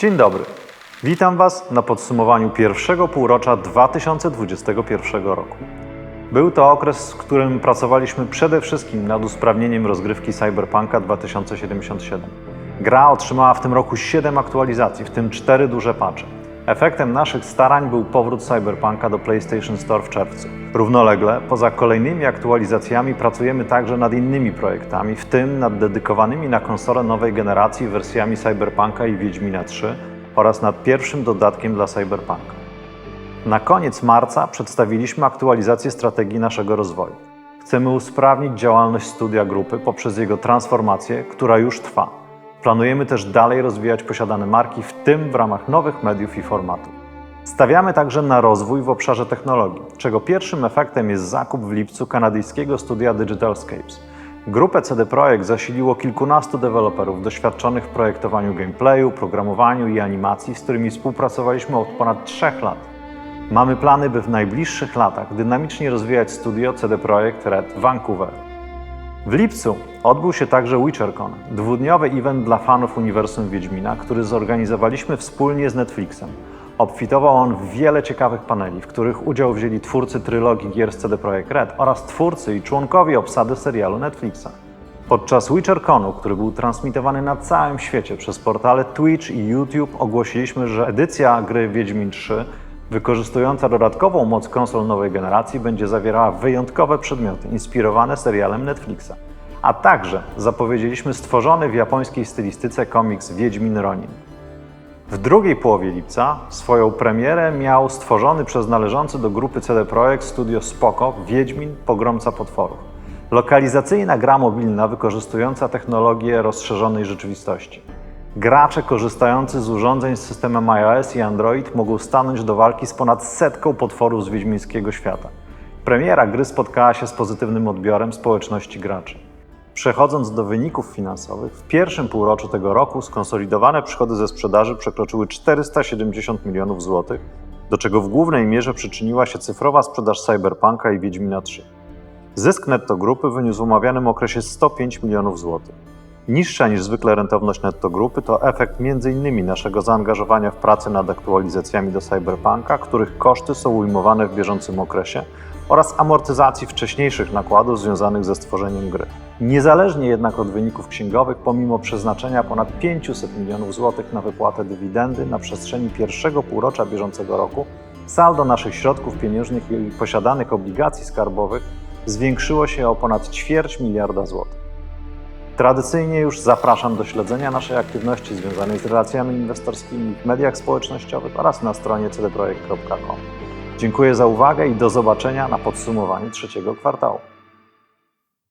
Dzień dobry. Witam Was na podsumowaniu pierwszego półrocza 2021 roku. Był to okres, w którym pracowaliśmy przede wszystkim nad usprawnieniem rozgrywki Cyberpunka 2077. Gra otrzymała w tym roku 7 aktualizacji, w tym 4 duże patche. Efektem naszych starań był powrót Cyberpunka do PlayStation Store w czerwcu. Równolegle, poza kolejnymi aktualizacjami, pracujemy także nad innymi projektami, w tym nad dedykowanymi na konsolę nowej generacji wersjami Cyberpunka i Wiedźmina 3 oraz nad pierwszym dodatkiem dla Cyberpunka. Na koniec marca przedstawiliśmy aktualizację strategii naszego rozwoju. Chcemy usprawnić działalność studia grupy poprzez jego transformację, która już trwa. Planujemy też dalej rozwijać posiadane marki, w tym w ramach nowych mediów i formatów. Stawiamy także na rozwój w obszarze technologii, czego pierwszym efektem jest zakup w lipcu kanadyjskiego studia Digitalscapes. Grupę CD Projekt zasiliło kilkunastu deweloperów doświadczonych w projektowaniu gameplayu, programowaniu i animacji, z którymi współpracowaliśmy od ponad 3 lat. Mamy plany, by w najbliższych latach dynamicznie rozwijać studio CD Projekt Red w Vancouver. W lipcu odbył się także WitcherCon, dwudniowy event dla fanów uniwersum Wiedźmina, który zorganizowaliśmy wspólnie z Netflixem. Obfitował on w wiele ciekawych paneli, w których udział wzięli twórcy trylogii gier z CD Projekt Red oraz twórcy i członkowie obsady serialu Netflixa. Podczas WitcherConu, który był transmitowany na całym świecie przez portale Twitch i YouTube, ogłosiliśmy, że edycja gry Wiedźmin 3, wykorzystująca dodatkową moc konsol nowej generacji, będzie zawierała wyjątkowe przedmioty inspirowane serialem Netflixa. A także zapowiedzieliśmy stworzony w japońskiej stylistyce komiks Wiedźmin Ronin. W drugiej połowie lipca swoją premierę miał stworzony przez należący do grupy CD Projekt Studio Spoko Wiedźmin Pogromca Potworów. Lokalizacyjna gra mobilna wykorzystująca technologię rozszerzonej rzeczywistości. Gracze korzystający z urządzeń z systemem iOS i Android mogą stanąć do walki z ponad 100 potworów z wiedźmińskiego świata. Premiera gry spotkała się z pozytywnym odbiorem społeczności graczy. Przechodząc do wyników finansowych, w pierwszym półroczu tego roku skonsolidowane przychody ze sprzedaży przekroczyły 470 milionów złotych, do czego w głównej mierze przyczyniła się cyfrowa sprzedaż Cyberpunka i Wiedźmina 3. Zysk netto grupy wyniósł w omawianym okresie 105 milionów złotych. Niższa niż zwykle rentowność netto grupy to efekt m.in. naszego zaangażowania w pracę nad aktualizacjami do Cyberpunka, których koszty są ujmowane w bieżącym okresie, oraz amortyzacji wcześniejszych nakładów związanych ze stworzeniem gry. Niezależnie jednak od wyników księgowych, pomimo przeznaczenia ponad 500 milionów złotych na wypłatę dywidendy na przestrzeni pierwszego półrocza bieżącego roku, saldo naszych środków pieniężnych i posiadanych obligacji skarbowych zwiększyło się o ponad 250 miliona złotych. Tradycyjnie już zapraszam do śledzenia naszej aktywności związanej z relacjami inwestorskimi w mediach społecznościowych oraz na stronie cdprojekt.com. Dziękuję za uwagę i do zobaczenia na podsumowaniu trzeciego kwartału.